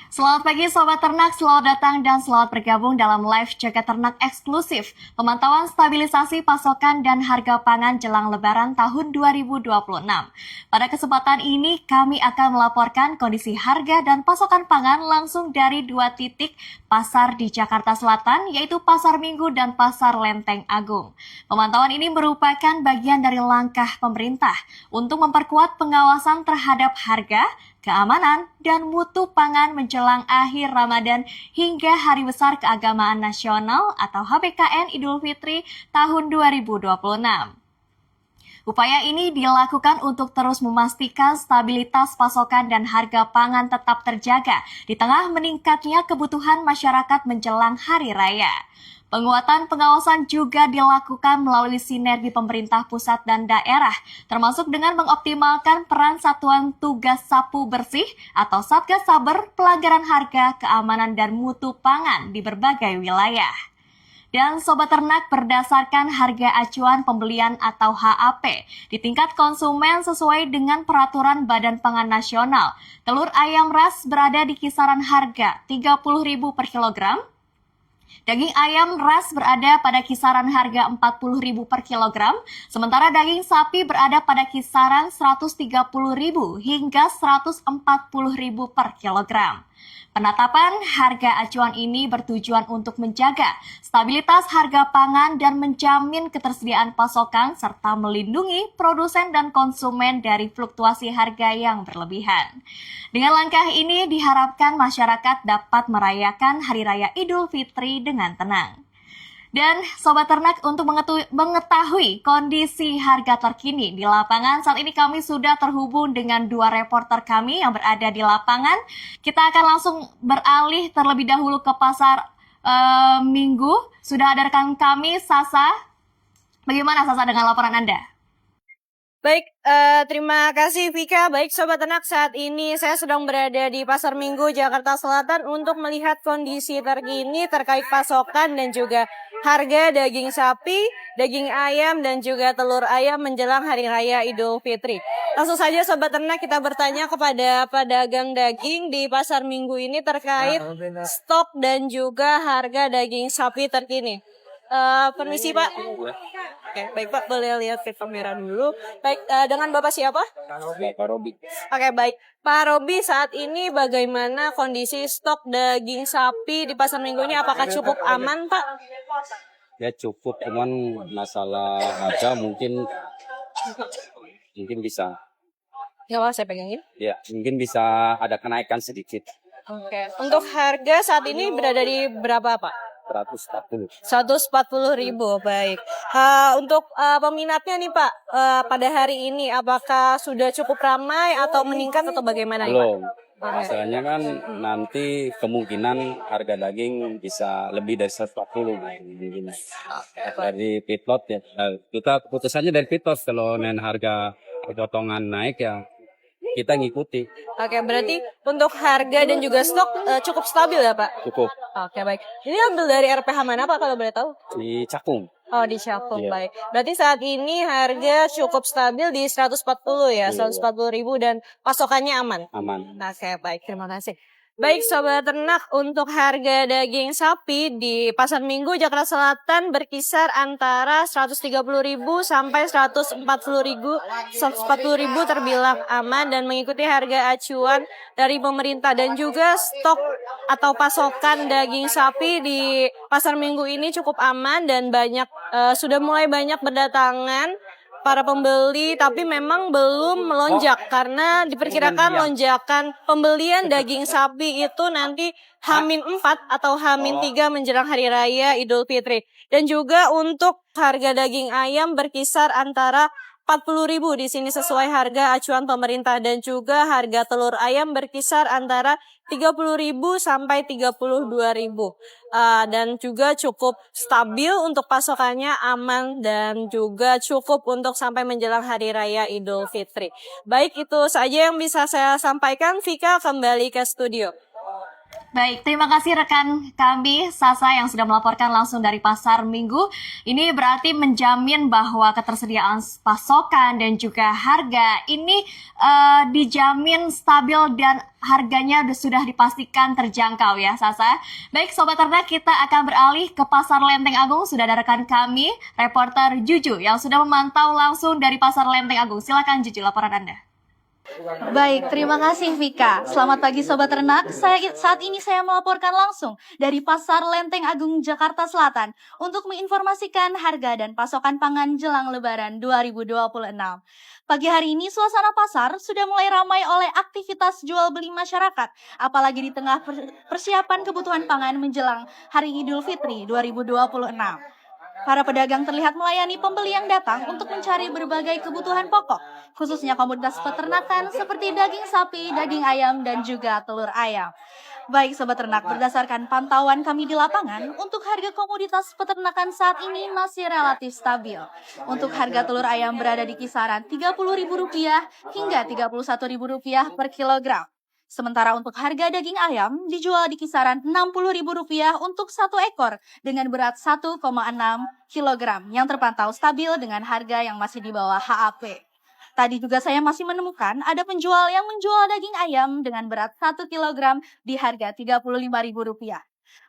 Selamat pagi Sobat Ternak, selamat datang dan selamat bergabung dalam live Jaga Ternak eksklusif. Pemantauan stabilisasi pasokan dan harga pangan jelang lebaran tahun 2026. Pada kesempatan ini kami akan melaporkan kondisi harga dan pasokan pangan langsung dari dua titik pasar di Jakarta Selatan, yaitu Pasar Minggu dan Pasar Lenteng Agung. Pemantauan ini merupakan bagian dari langkah pemerintah untuk memperkuat pengawasan terhadap harga, keamanan, dan mutu pangan menjelang akhir Ramadan hingga Hari Besar Keagamaan Nasional atau HBKN Idul Fitri tahun 2026. Upaya ini dilakukan untuk terus memastikan stabilitas pasokan dan harga pangan tetap terjaga di tengah meningkatnya kebutuhan masyarakat menjelang Hari Raya. Penguatan pengawasan juga dilakukan melalui sinergi pemerintah pusat dan daerah, termasuk dengan mengoptimalkan peran Satuan Tugas Sapu Bersih atau Satgas Saber pelanggaran harga, keamanan, dan mutu pangan di berbagai wilayah. Dan Sobat Ternak, berdasarkan harga acuan pembelian atau HAP di tingkat konsumen sesuai dengan peraturan Badan Pangan Nasional, telur ayam ras berada di kisaran harga Rp30.000 per kilogram. Daging ayam ras berada pada kisaran harga Rp40.000 per kilogram, sementara daging sapi berada pada kisaran Rp130.000 hingga Rp140.000 per kilogram. Penetapan harga acuan ini bertujuan untuk menjaga stabilitas harga pangan dan menjamin ketersediaan pasokan serta melindungi produsen dan konsumen dari fluktuasi harga yang berlebihan. Dengan langkah ini diharapkan masyarakat dapat merayakan Hari Raya Idul Fitri dengan tenang. Dan Sobat Ternak, untuk mengetahui kondisi harga terkini di lapangan, saat ini kami sudah terhubung dengan dua reporter kami yang berada di lapangan. Kita akan langsung beralih terlebih dahulu ke Pasar Minggu. Sudah ada rekan kami, Sasa. Bagaimana Sasa dengan laporan Anda? Baik, terima kasih Vika. Baik Sobat Ternak, saat ini saya sedang berada di Pasar Minggu, Jakarta Selatan untuk melihat kondisi terkini terkait pasokan dan juga harga daging sapi, daging ayam, dan juga telur ayam menjelang Hari Raya Idul Fitri. Langsung saja Sobat Ternak, kita bertanya kepada pedagang daging di Pasar Minggu ini terkait stok dan juga harga daging sapi terkini. Permisi Pak. Oke, baik Pak, boleh lihat ke kamera dulu. Baik, dengan Bapak siapa? Pak Robi. Oke, baik. Pak Robi, saat ini bagaimana kondisi stok daging sapi di Pasar Minggu ini? Apakah cukup aman, Pak? Ya cukup, cuman masalah harga mungkin bisa. Ya, Pak, saya pegangin. Ya, mungkin bisa ada kenaikan sedikit. Oke. Untuk harga saat ini berada di berapa, Pak? 140. 140.000, baik. Untuk peminatnya nih Pak, pada hari ini apakah sudah cukup ramai atau meningkat atau bagaimana nih Pak? Belum. Masalahnya kan nanti kemungkinan harga daging bisa lebih dari 140 mungkin. Dari feedlot ya. Kita keputusannya dari feedlot, kalau harga potongan naik ya kita ngikuti. Oke, berarti untuk harga dan juga stok cukup stabil ya Pak? Cukup. Oke, baik. Ini ambil dari RPH mana Pak kalau boleh tahu? Di Cakung. Oh, di Cakung, Iya. baik. Berarti saat ini harga cukup stabil di 140 ya, 140.000 dan pasokannya aman? Aman. Oke, baik. Terima kasih. Baik Sobat Ternak, untuk harga daging sapi di Pasar Minggu Jakarta Selatan berkisar antara 130.000 sampai 140.000 terbilang aman dan mengikuti harga acuan dari pemerintah, dan juga stok atau pasokan daging sapi di Pasar Minggu ini cukup aman dan sudah mulai banyak berdatangan para pembeli, tapi memang belum melonjak karena diperkirakan lonjakan pembelian daging sapi itu nanti H-4 atau H-3 menjelang Hari Raya Idul Fitri. Dan juga untuk harga daging ayam berkisar antara 40.000 di sini sesuai harga acuan pemerintah, dan juga harga telur ayam berkisar antara 30.000 sampai 32.000. Dan juga cukup stabil untuk pasokannya, aman, dan juga cukup untuk sampai menjelang Hari Raya Idul Fitri. Baik, itu saja yang bisa saya sampaikan. Vika, kembali ke studio. Baik, terima kasih rekan kami Sasa yang sudah melaporkan langsung dari Pasar Minggu. Ini berarti menjamin bahwa ketersediaan pasokan dan juga harga ini dijamin stabil dan harganya sudah dipastikan terjangkau ya Sasa. Baik Sobat Ternak, kita akan beralih ke Pasar Lenteng Agung. Sudah ada rekan kami, reporter Juju yang sudah memantau langsung dari Pasar Lenteng Agung. Silakan Juju, laporan Anda. Baik, terima kasih Vika. Selamat pagi Sobat Ternak. Saat ini saya melaporkan langsung dari Pasar Lenteng Agung, Jakarta Selatan untuk menginformasikan harga dan pasokan pangan jelang Lebaran 2026. Pagi hari ini suasana pasar sudah mulai ramai oleh aktivitas jual beli masyarakat, apalagi di tengah persiapan kebutuhan pangan menjelang Hari Idul Fitri 2026. Para pedagang terlihat melayani pembeli yang datang untuk mencari berbagai kebutuhan pokok, khususnya komoditas peternakan seperti daging sapi, daging ayam, dan juga telur ayam. Baik Sobat Ternak, berdasarkan pantauan kami di lapangan, untuk harga komoditas peternakan saat ini masih relatif stabil. Untuk harga telur ayam berada di kisaran Rp30.000 hingga Rp31.000 per kilogram. Sementara untuk harga daging ayam dijual di kisaran Rp60.000 untuk 1 ekor dengan berat 1,6 kg yang terpantau stabil dengan harga yang masih di bawah HAP. Tadi juga saya masih menemukan ada penjual yang menjual daging ayam dengan berat 1 kg di harga Rp35.000.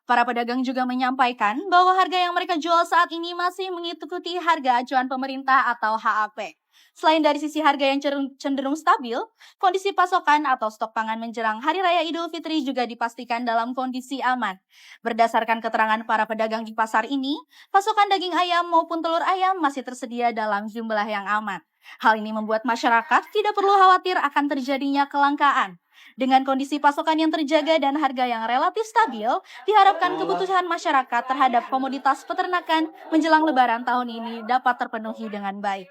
Para pedagang juga menyampaikan bahwa harga yang mereka jual saat ini masih mengikuti harga acuan pemerintah atau HAP. Selain dari sisi harga yang cenderung stabil, kondisi pasokan atau stok pangan menjelang Hari Raya Idul Fitri juga dipastikan dalam kondisi aman. Berdasarkan keterangan para pedagang di pasar ini, pasokan daging ayam maupun telur ayam masih tersedia dalam jumlah yang aman. Hal ini membuat masyarakat tidak perlu khawatir akan terjadinya kelangkaan. Dengan kondisi pasokan yang terjaga dan harga yang relatif stabil, diharapkan kebutuhan masyarakat terhadap komoditas peternakan menjelang Lebaran tahun ini dapat terpenuhi dengan baik.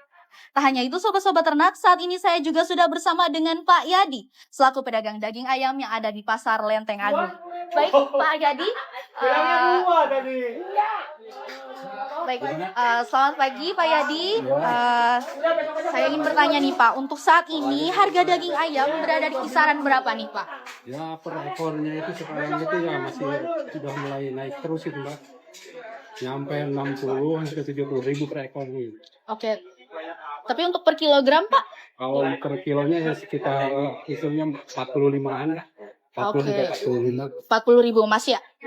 Tak hanya itu Sobat-Sobat Ternak, saat ini saya juga sudah bersama dengan Pak Yadi, selaku pedagang daging ayam yang ada di Pasar Lenteng Agung. Baik Pak Yadi, selamat pagi Pak Yadi. Saya ingin bertanya nih Pak, untuk saat ini harga daging ayam berada di kisaran berapa nih Pak? Ya per ekornya itu sekarang itu ya masih sudah mulai naik terus itu Mbak. Nyampe 60 sampai 70.000 per ekor nih. Oke. Tapi untuk per kilogram Pak? Kalau per kilonya ya sekitar isunya 45-an lah. 40 40.000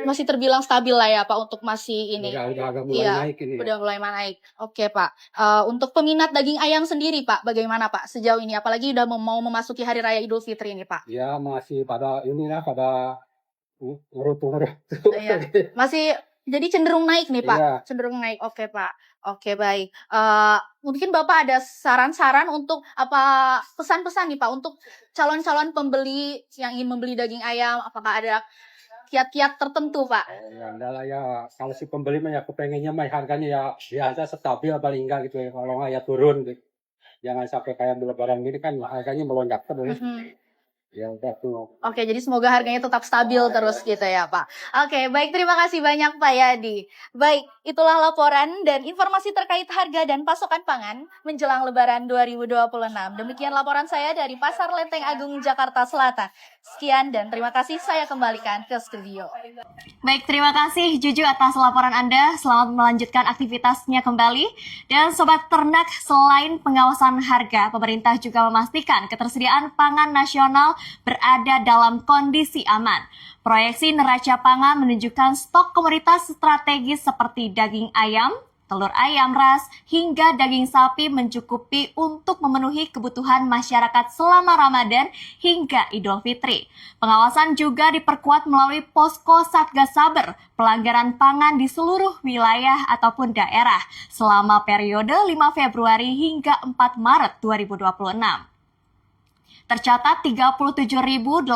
masih terbilang stabil lah ya Pak untuk masih ini. Ya, udah agak mulai naik ini. Udah mulai naik. Oke Pak. Untuk peminat daging ayam sendiri Pak, bagaimana Pak sejauh ini? Apalagi udah mau memasuki Hari Raya Idul Fitri ini Pak. Ya masih pada pada urut-urut. Iya. Masih jadi cenderung naik nih Pak. Iya. Cenderung naik. Oke Pak. Oke baik. Mungkin Bapak ada saran-saran untuk apa pesan-pesan nih Pak untuk calon-calon pembeli yang ingin membeli daging ayam, apakah ada kiat-kiat tertentu Pak? Ya adalah ya kalau si pembeli mah ya kepengennya mah harganya ya biasa stabil paling enggak gitu ya. Kalau nggak ya turun gitu. Jangan sampai kayak Lebaran gini kan harganya melonjak terus. Ya udah tuh. Oke, jadi semoga harganya tetap stabil terus gitu ya Pak. Oke, baik, terima kasih banyak Pak Yadi. Baik, itulah laporan dan informasi terkait harga dan pasokan pangan menjelang Lebaran 2026. Demikian laporan saya dari Pasar Lenteng Agung, Jakarta Selatan. Sekian dan terima kasih, saya kembalikan ke studio. Baik, terima kasih Juju atas laporan Anda. Selamat melanjutkan aktivitasnya kembali. Dan Sobat Ternak, selain pengawasan harga, pemerintah juga memastikan ketersediaan pangan nasional berada dalam kondisi aman. Proyeksi neraca pangan menunjukkan stok komoditas strategis seperti daging ayam, telur ayam ras, hingga daging sapi mencukupi untuk memenuhi kebutuhan masyarakat selama Ramadan hingga Idul Fitri. Pengawasan juga diperkuat melalui posko Satgas Saber pelanggaran pangan di seluruh wilayah ataupun daerah selama periode 5 Februari hingga 4 Maret 2026. Tercatat 37.857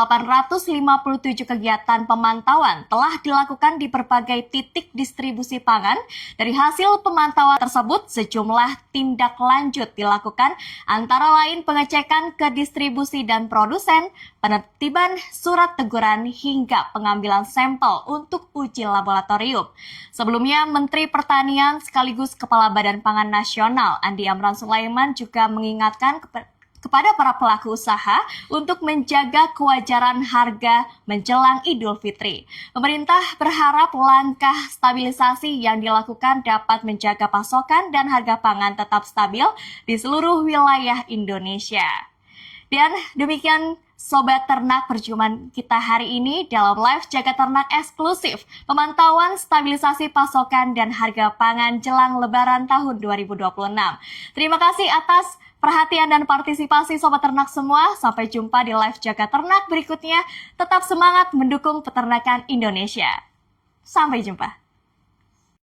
kegiatan pemantauan telah dilakukan di berbagai titik distribusi pangan. Dari hasil pemantauan tersebut, sejumlah tindak lanjut dilakukan, antara lain pengecekan ke distribusi dan produsen, penertiban surat teguran, hingga pengambilan sampel untuk uji laboratorium. Sebelumnya, Menteri Pertanian sekaligus Kepala Badan Pangan Nasional, Andi Amran Sulaiman, juga mengingatkan kepada para pelaku usaha untuk menjaga kewajaran harga menjelang Idul Fitri. Pemerintah berharap langkah stabilisasi yang dilakukan dapat menjaga pasokan dan harga pangan tetap stabil di seluruh wilayah Indonesia. Dan demikian Sobat Ternak perjumpaan kita hari ini dalam live Jaga Ternak eksklusif pemantauan stabilisasi pasokan dan harga pangan jelang Lebaran tahun 2026. Terima kasih atas perhatian dan partisipasi Sobat Ternak semua. Sampai jumpa di live Jaga Ternak berikutnya. Tetap semangat mendukung peternakan Indonesia. Sampai jumpa.